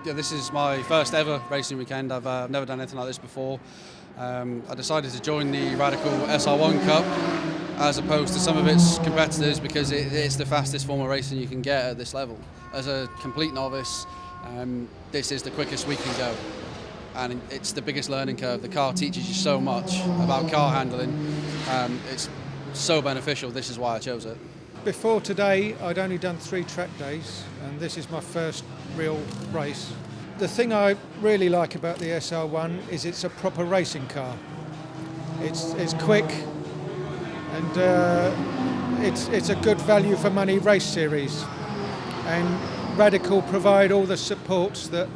Yeah, this is my first ever racing weekend. I've never done anything like this before. I decided to join the Radical SR1 Cup as opposed to some of its competitors because it's the fastest form of racing you can get at this level. As a complete novice, this is the quickest we can go. And it's the biggest learning curve. The car teaches you so much about car handling. It's so beneficial. This is why I chose it. Before today, I'd only done 3 track days, and this is my first real race. The thing I really like about the SR1 is it's a proper racing car. It's quick, and it's a good value for money race series. And Radical provide all the supports that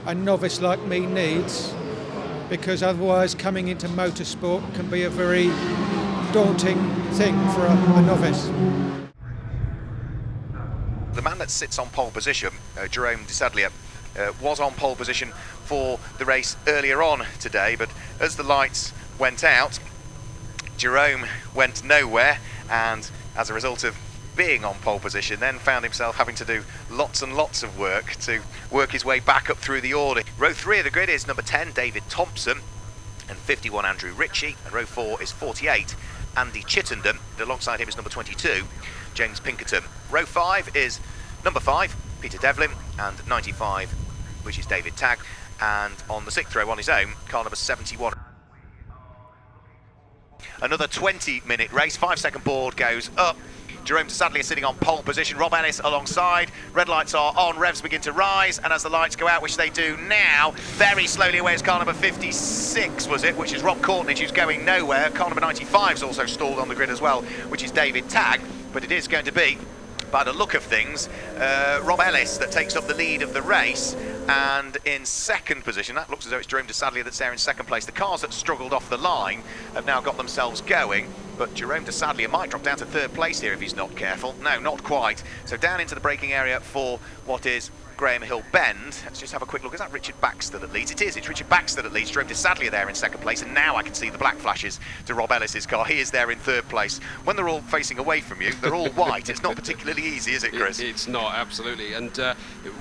a novice like me needs, because otherwise coming into motorsport can be a very daunting thing for a novice. The man that sits on pole position, Jerome Desadlier, was on pole position for the race earlier on today, but as the lights went out, Jerome went nowhere, and as a result of being on pole position, then found himself having to do lots and lots of work to work his way back up through the order. Row 3 of the grid is number 10, David Thompson, and 51, Andrew Ritchie, and row 4 is 48, Andy Chittenden, and alongside him is number 22, James Pinkerton. Row 5 is number 5, Peter Devlin, and 95, which is David Tagg, and on the 6th row on his own, car number 71. Another 20-minute race, 5-second board goes up. Jerome Desadlier sitting on pole position, Rob Ellis alongside. Red lights are on, revs begin to rise, and as the lights go out, which they do now, very slowly away is car number 56, was it, which is Rob Courtnidge, who's going nowhere. Car number 95 is also stalled on the grid as well, which is David Tagg, but it is going to be, by the look of things, Rob Ellis that takes up the lead of the race, and in second position, that looks as though it's Jerome Desadlier that's there in second place. The cars that struggled off the line have now got themselves going, but Jerome Desadlier might drop down to third place here if he's not careful. No, not quite. So down into the braking area for what is Graham Hill Bend. Let's just have a quick look. Is that Richard Baxter that leads? It is. It's Richard Baxter that leads. Jerome Desadlier there in second place, and now I can see the black flashes to Rob Ellis's car. He is there in third place. When they're all facing away from you, they're all white. It's not particularly easy, is it, Chris? It's not, absolutely. And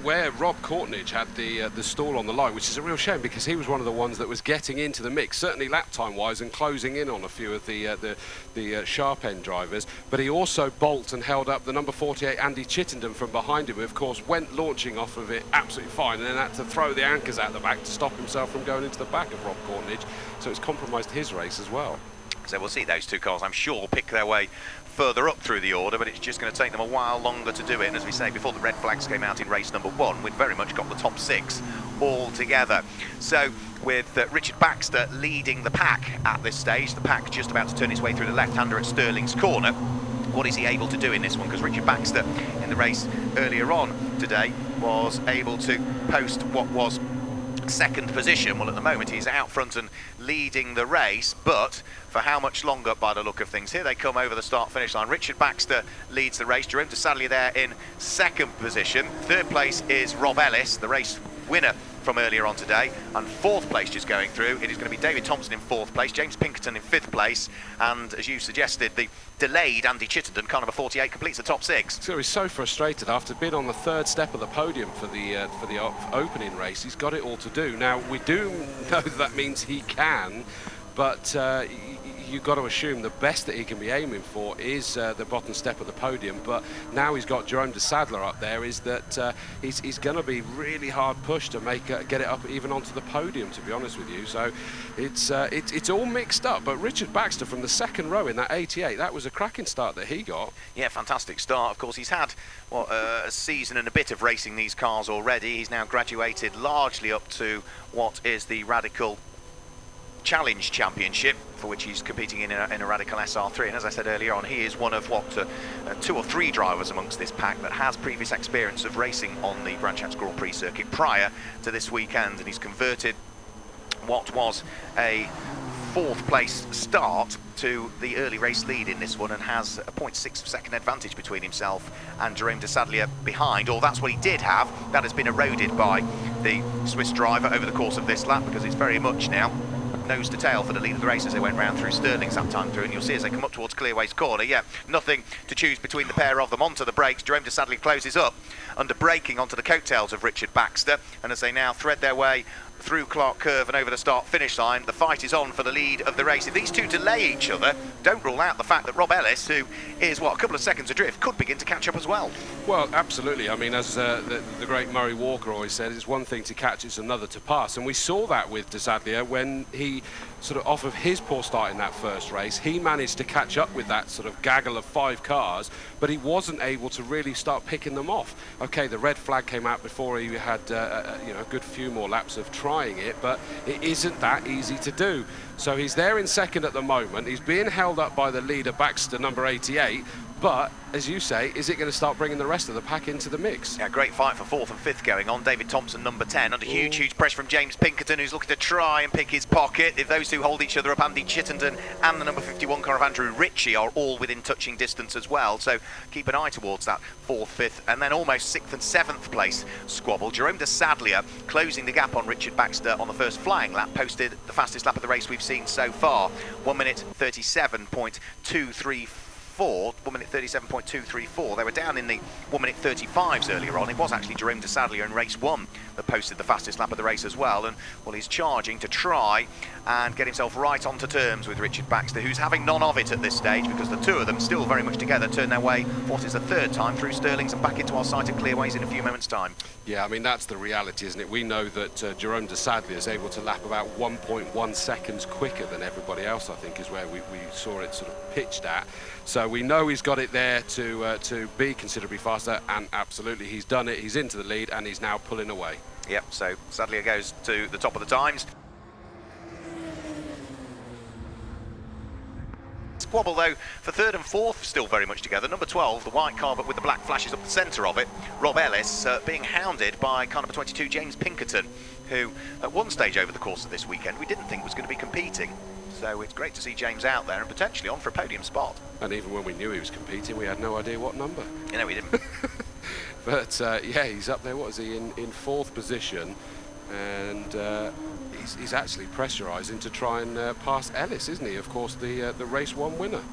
where Rob Courtnidge had the stall on the line, which is a real shame because he was one of the ones that was getting into the mix, certainly lap time wise, and closing in on a few of the sharp end drivers. But he also bolted and held up the number 48 Andy Chittenden from behind him, who of course went launching off of it absolutely fine, and then had to throw the anchors out the back to stop himself from going into the back of Rob Courtnidge, so it's compromised his race as well. So we'll see those two cars, I'm sure, pick their way further up through the order, but it's just going to take them a while longer to do it. And as we say, before the red flags came out in race number 1, we'd very much got the top 6 all together. So with Richard Baxter leading the pack at this stage, the pack just about to turn its way through the left-hander at Sterling's corner. What is he able to do in this one? Because Richard Baxter in the race earlier on today was able to post what was second position. Well, at the moment he's out front and leading the race, but for how much longer by the look of things? Here they come over the start-finish line. Richard Baxter leads the race. Jerome Desadlier there in second position. Third place is Rob Ellis, the race winner from earlier on today, and fourth place just going through. It is going to be David Thompson in fourth place, James Pinkerton in fifth place, and as you suggested, the delayed Andy Chittenden, car number 48, completes the top 6. So he's so frustrated after being on the third step of the podium for the opening race. He's got it all to do. Now we do know that means he can, but you've got to assume the best that he can be aiming for is the bottom step of the podium. But now he's got Jerome Desadlier up there, is that he's going to be really hard pushed to get it up even onto the podium, to be honest with you. So it's all mixed up. But Richard Baxter from the second row in that 88, that was a cracking start that he got. Yeah, fantastic start. Of course, he's had a season and a bit of racing these cars already. He's now graduated largely up to what is the Radical Challenge Championship, for which he's competing in a Radical SR3, and as I said earlier on, he is one of 2 or 3 drivers amongst this pack that has previous experience of racing on the Branch Hatch Grand Prix circuit prior to this weekend, and he's converted what was a 4th place start to the early race lead in this one, and has a 0.6 second advantage between himself and Jerome Desadlier behind, or that's what he did have. That has been eroded by the Swiss driver over the course of this lap, because it's very much now nose to tail for the lead of the race as they went round through Sterling's that time through, and you'll see as they come up towards Clearways corner, yeah, nothing to choose between the pair of them. Onto the brakes, Jerome Desadlier closes up, under braking onto the coattails of Richard Baxter, and as they now thread their way through Clark Curve and over the start-finish line, the fight is on for the lead of the race. If these two delay each other, don't rule out the fact that Rob Ellis, who is, a couple of seconds adrift, could begin to catch up as well. Well, absolutely. I mean, as the great Murray Walker always said, it's one thing to catch, it's another to pass. And we saw that with De Zadlier when he, sort of off of his poor start in that first race, he managed to catch up with that sort of gaggle of 5 cars, but he wasn't able to really start picking them off. Okay, the red flag came out before he had a good few more laps of trying it, but it isn't that easy to do. So he's there in second at the moment. He's being held up by the leader, Baxter, number 88. But, as you say, is it going to start bringing the rest of the pack into the mix? Yeah, great fight for 4th and 5th going on. David Thompson, number 10, under huge pressure from James Pinkerton, who's looking to try and pick his pocket. If those two hold each other up, Andy Chittenden and the number 51 car of Andrew Ritchie are all within touching distance as well. So keep an eye towards that 4th, 5th, and then almost 6th and 7th place squabble. Jerome De Zadlier closing the gap on Richard Baxter on the first flying lap, posted the fastest lap of the race we've seen so far, 1 minute 37.234. 1 minute 37.234. They were down in the 1 minute 35s earlier on. It was actually Jerome De Zadlier in race 1 that posted the fastest lap of the race as well. And well, he's charging to try and get himself right onto terms with Richard Baxter, who's having none of it at this stage, because the two of them still very much together turn their way, what is the 3rd time, through Stirlings and back into our site at Clearways in a few moments' time. Yeah, I mean, that's the reality, isn't it? We know that Jerome De Zadlier is able to lap about 1.1 seconds quicker than everybody else, I think, is where we saw it sort of pitched at. So we know he's got it there to be considerably faster, and absolutely he's done it. He's into the lead and he's now pulling away. Yep, so Zadlier goes to the top of the times. Squabble though for 3rd and 4th still very much together. Number 12, the white car but with the black flashes up the centre of it, Rob Ellis, being hounded by car number 22 James Pinkerton, who at one stage over the course of this weekend we didn't think was going to be competing. So it's great to see James out there and potentially on for a podium spot. And even when we knew he was competing, we had no idea what number. You know, we didn't. But yeah, he's up there. What is he in 4th position? And he's actually pressurising to try and pass Ellis, isn't he? Of course, the race 1 winner.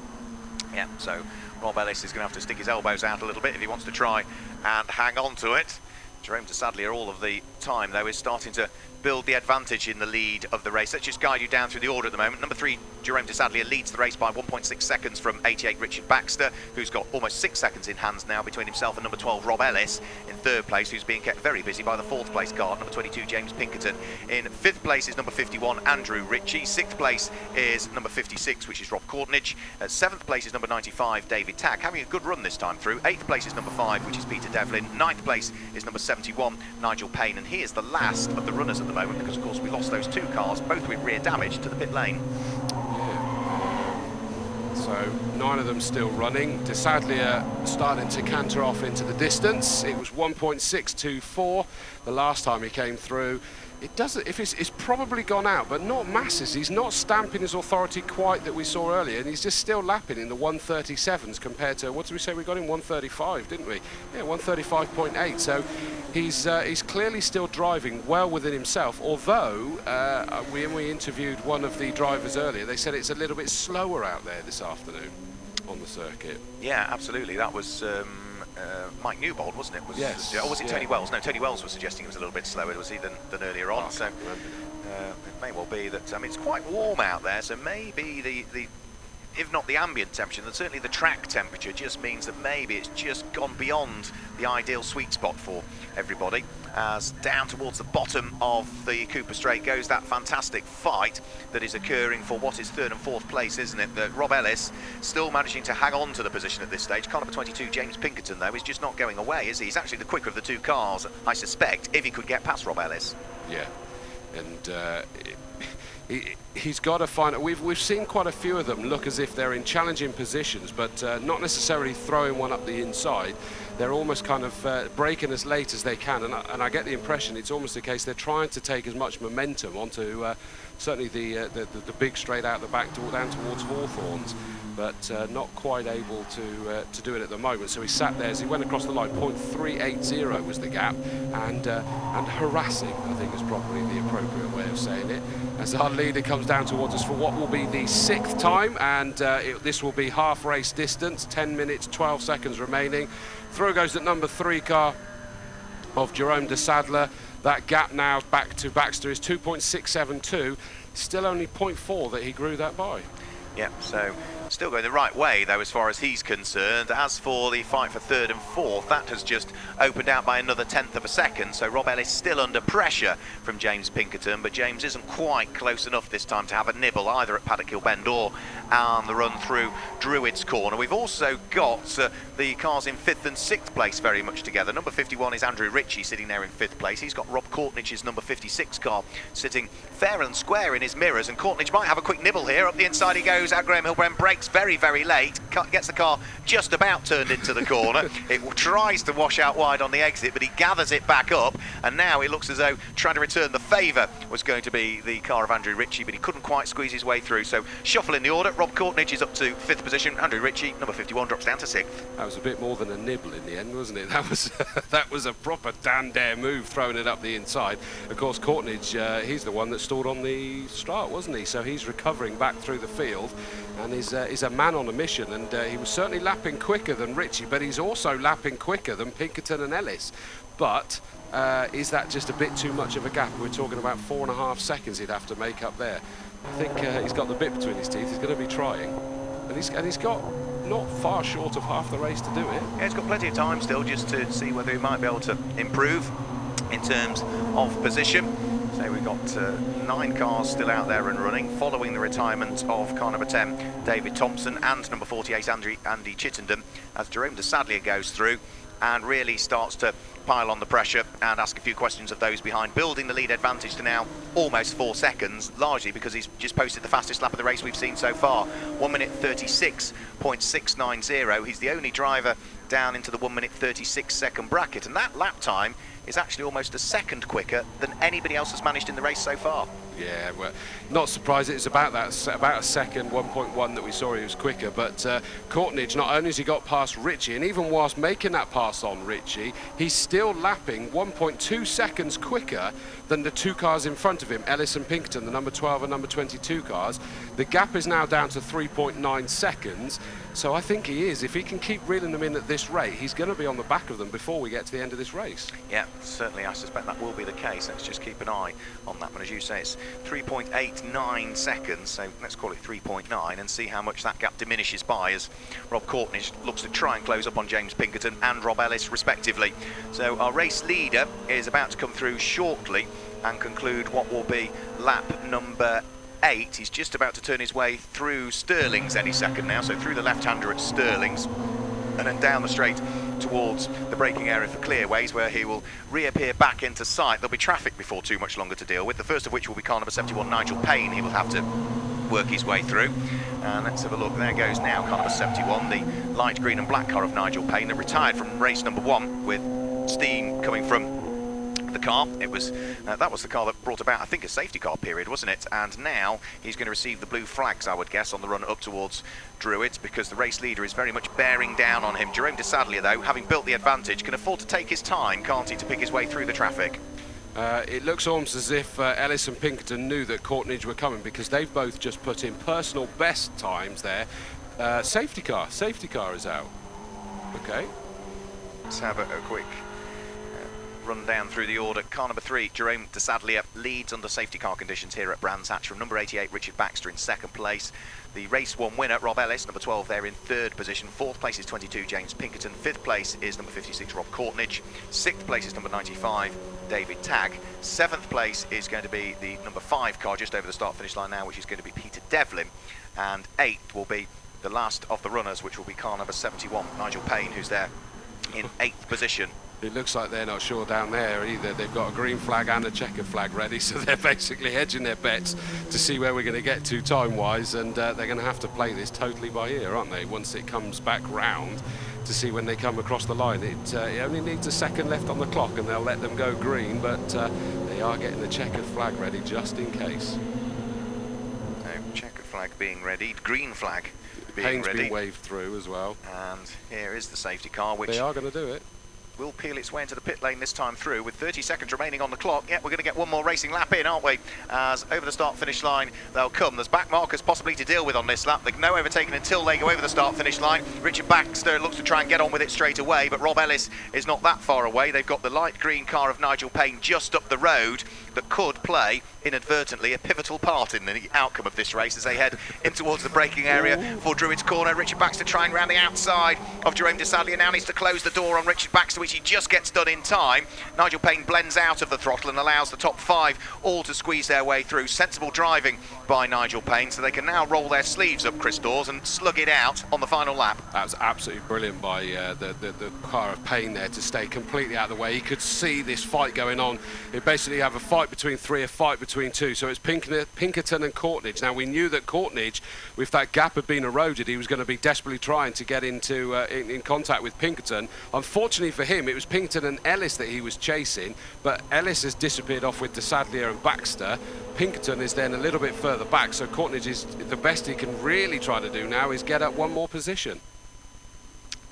Yeah, so Rob Ellis is going to have to stick his elbows out a little bit if he wants to try and hang on to it. Jerome De Zadlier all of the time, though, is starting to build the advantage in the lead of the race. Let's just guide you down through the order at the moment. Number 3, Jerome De Zadlier leads the race by 1.6 seconds from 88 Richard Baxter, who's got almost 6 seconds in hands now between himself and number 12 Rob Ellis in 3rd place, who's being kept very busy by the 4th place guard, number 22 James Pinkerton. In 5th place is number 51 Andrew Ritchie. 6th place is number 56, which is Rob Courtnidge. 7th place is number 95 David Tagg, having a good run this time through. 8th place is number 5, which is Peter Devlin. 9th place is number 71 Nigel Payne, and he is the last of the runners at the moment, because of course we lost those 2 cars, both with rear damage, to the pit lane. So 9 of them still running. De Zadlier starting to canter off into the distance. It was 1.624 the last time he came through. It doesn't, if it's probably gone out, but not masses. He's not stamping his authority quite that we saw earlier, and he's just still lapping in the 137s compared to, what did we say we got in 135, didn't we? Yeah, 135.8. So he's clearly still driving well within himself, although when we interviewed one of the drivers earlier, they said it's a little bit slower out there this afternoon on the circuit. Yeah, absolutely. That was Mike Newbold, wasn't it? Yes. Or was it Tony Wells? No, Tony Wells was suggesting it was a little bit slower, was he, than earlier on? So it may well be that. I mean, it's quite warm out there, so maybe the if not the ambient temperature, then certainly the track temperature just means that maybe it's just gone beyond the ideal sweet spot for everybody. As down towards the bottom of the Cooper Straight goes that fantastic fight that is occurring for what is 3rd and 4th place, isn't it? That Rob Ellis still managing to hang on to the position at this stage. Car number 22, James Pinkerton, though, is just not going away, is he? He's actually the quicker of the 2 cars, I suspect, if he could get past Rob Ellis. Yeah, and he's got to find. We've seen quite a few of them look as if they're in challenging positions, but not necessarily throwing one up the inside. They're almost kind of braking as late as they can, and I get the impression it's almost the case they're trying to take as much momentum onto certainly the big straight out the back down towards Hawthorns, but not quite able to do it at the moment. So he sat there as he went across the line. 0.380 was the gap, and harassing, I think, is probably the appropriate way of saying it, as our leader comes down towards us for what will be the 6th time, and this will be half race distance, 10 minutes 12 seconds remaining. Through goes the number 3 car of Jerome de Sadler. That gap now back to Baxter is 2.672. Still only 0.4 that he grew that by. Yeah, so still going the right way, though, as far as he's concerned. As for the fight for third and fourth, that has just opened out by another tenth of a second. So Rob Ellis still under pressure from James Pinkerton, but James isn't quite close enough this time to have a nibble either at Paddock Hill Bend or on the run through Druids Corner. We've also got the cars in 5th and 6th place very much together. Number 51 is Andrew Ritchie sitting there in 5th place. He's got Rob Courtnich's number 56 car sitting fair and square in his mirrors, and Courtnich might have a quick nibble here. Up the inside he goes at Graham Hilbrand, brakes very, very late, gets the car just about turned into the corner. It tries to wash out wide on the exit, but he gathers it back up, and now it looks as though trying to return the favour was going to be the car of Andrew Ritchie, but he couldn't quite squeeze his way through. So shuffle in the order. Rob Courtnich is up to 5th position. Andrew Ritchie, number 51, drops down to 6th. That was a bit more than a nibble in the end, wasn't it? That was that was a proper Dan Dare move, throwing it up the inside. Of course, Courtnich, he's the one that stalled on the start, wasn't he? So he's recovering back through the field, and is a man on a mission. And he was certainly lapping quicker than Ritchie, but he's also lapping quicker than Pinkerton and Ellis. But is that just a bit too much of a gap? We're talking about 4.5 seconds he'd have to make up there. I think he's got the bit between his teeth. He's going to be trying, and he's got not far short of half the race to do it. Yeah, he's got plenty of time still just to see whether he might be able to improve in terms of position. So we've got 9 cars still out there and running, following the retirement of car number 10, David Thompson, and number 48, Andy Chittenden, as Jerome de Sadler goes through and really starts to pile on the pressure and ask a few questions of those behind, building the lead advantage to now almost 4 seconds, largely because he's just posted the fastest lap of the race we've seen so far, 1 minute 36.690. He's the only driver down into the 1 minute 36 second bracket, and that lap time is actually almost a second quicker than anybody else has managed in the race so far. Yeah, well, not surprised. It's about a second, 1.1 that we saw he was quicker. But Courtnich, not only has he got past Ritchie, and even whilst making that pass on Ritchie, he's still lapping 1.2 seconds quicker than the 2 cars in front of him, Ellis and Pinkerton, the number 12 and number 22 cars. The gap is now down to 3.9 seconds. So I think he is. If he can keep reeling them in at this rate, he's going to be on the back of them before we get to the end of this race. Yeah, certainly. I suspect that will be the case. Let's just keep an eye on that one. As you say, it's 3.89 seconds, so let's call it 3.9 and see how much that gap diminishes by as Rob Courtnich looks to try and close up on James Pinkerton and Rob Ellis respectively. So our race leader is about to come through shortly and conclude what will be lap number 8. He's just about to turn his way through Stirling's any second now, so through the left-hander at Stirling's and then down the straight towards the braking area for Clearways, where he will reappear back into sight. There'll be traffic before too much longer to deal with, the first of which will be car number 71, Nigel Payne. He will have to work his way through. And let's have a look. There goes now car number 71, the light green and black car of Nigel Payne, that retired from race number 1 with steam coming from the car. It was that was the car that brought about, I think, a safety car period, wasn't it? And now he's going to receive the blue flags, I would guess, on the run up towards Druids, because the race leader is very much bearing down on him. Jerome de Sadler, though, having built the advantage, can afford to take his time, can't he, to pick his way through the traffic? It looks almost as if Ellis and Pinkerton knew that Courtnich were coming, because they've both just put in personal best times there. Safety car is out. Okay. Let's have a quick run down through the order. Car number 3, Jerome de Sadler, leads under safety car conditions here at Brands Hatch from number 88, Richard Baxter, in 2nd place. The race 1 winner, Rob Ellis, number 12, there in 3rd position. 4th place is 22, James Pinkerton. 5th place is number 56, Rob Courtnich. 6th place is number 95, David Tagg. 7th place is going to be the number 5 car just over the start-finish line now, which is going to be Peter Devlin. And 8th will be the last of the runners, which will be car number 71, Nigel Payne, who's there in 8th position. It looks like they're not sure down there either. They've got a green flag and a checkered flag ready, so they're basically hedging their bets to see where we're going to get to time-wise, and they're going to have to play this totally by ear, aren't they, once it comes back round, to see when they come across the line. It only needs a second left on the clock and they'll let them go green, but they are getting the checkered flag ready just in case. No, checkered flag being ready, green flag being Payne's ready. been waved through as well. And here is the safety car, which they are going to do it. will peel its way into the pit lane this time through with 30 seconds remaining on the clock. Yeah, we're going to get one more racing lap in, aren't we? As over the start-finish line they'll come. There's back markers possibly to deal with on this lap. There's no overtaking until they go over the start-finish line. Richard Baxter looks to try and get on with it straight away, but Rob Ellis is not that far away. They've got the light green car of Nigel Payne just up the road that could play inadvertently a pivotal part in the outcome of this race as they head in towards the braking area for Druids Corner. Richard Baxter trying round the outside of Jerome Desadlier, now needs to close the door on Richard Baxter, which he just gets done in time. Nigel Payne blends out of the throttle and allows the top 5 all to squeeze their way through. Sensible driving by Nigel Payne, so they can now roll their sleeves up, Chris Dawes, and slug it out on the final lap. That was absolutely brilliant by the car of Payne there to stay completely out of the way. He could see this fight going on. It basically have a fight between 3, a fight between 2. So it's Pinkerton and Courtnidge. Now we knew that Courtnidge, if that gap had been eroded, he was going to be desperately trying to get into in contact with Pinkerton. Unfortunately for him, it was Pinkerton and Ellis that he was chasing, but Ellis has disappeared off with Desadlier and Baxter. Pinkerton is then a little bit further back, so Courtnidge is the best he can really try to do now is get up one more position.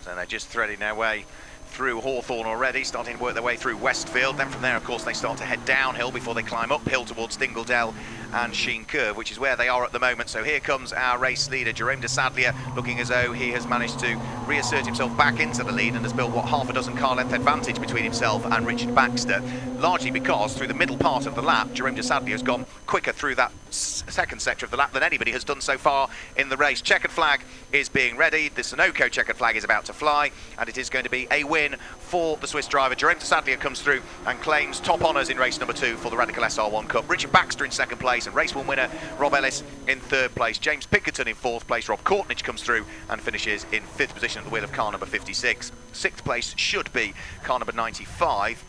So they're just threading their way through Hawthorne already, starting to work their way through Westfield. Then from there, of course, they start to head downhill before they climb uphill towards Dingledell and Sheen Curve, which is where they are at the moment. So here comes our race leader, Jerome Desadlier, looking as though he has managed to reassert himself back into the lead and has built, what, half a dozen car length advantage between himself and Richard Baxter, largely because through the middle part of the lap, Jerome Desadlier has gone quicker through that second sector of the lap than anybody has done so far in the race. Checkered flag is being readied. The Sunoco checkered flag is about to fly, and it is going to be a win for the Swiss driver. Jerome Desadlier comes through and claims top honours in race number 2 for the Radical SR1 Cup. Richard Baxter in second place, and race 1 winner Rob Ellis in third place. James Pinkerton in fourth place. Rob Courtnidge comes through and finishes in fifth position at the wheel of car number 56. Sixth place should be car number 95.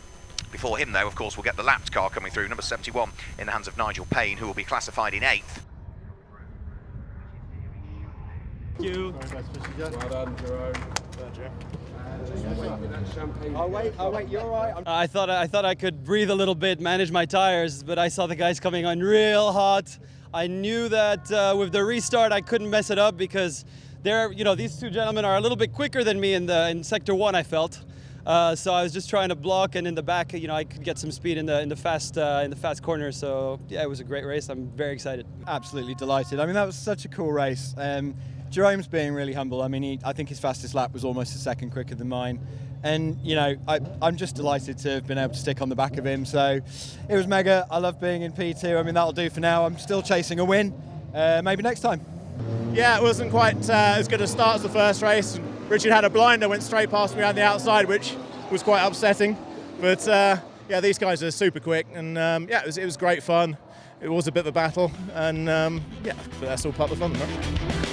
Before him, though, of course, we'll get the lapped car coming through, number 71, in the hands of Nigel Payne, who will be classified in 8th. Thank you. Well done, Jerome. I'll wait, you're all right. I thought I could breathe a little bit, manage my tires, but I saw the guys coming on real hot. I knew that with the restart I couldn't mess it up because these two gentlemen are a little bit quicker than me in sector 1, I felt. So I was just trying to block, and in the back, I could get some speed in the fast corners. So yeah, it was a great race. I'm very excited. Absolutely delighted. I mean, that was such a cool race. Jerome's being really humble. I mean, I think his fastest lap was almost a second quicker than mine. And, I'm just delighted to have been able to stick on the back of him. So it was mega. I love being in P2. I mean, that'll do for now. I'm still chasing a win. Maybe next time. Yeah, it wasn't quite as good a start as the first race. Richard had a blinder, went straight past me on the outside, which was quite upsetting. But, yeah, these guys are super quick. And, yeah, it was great fun. It was a bit of a battle. And, yeah, but that's all part of the fun, right?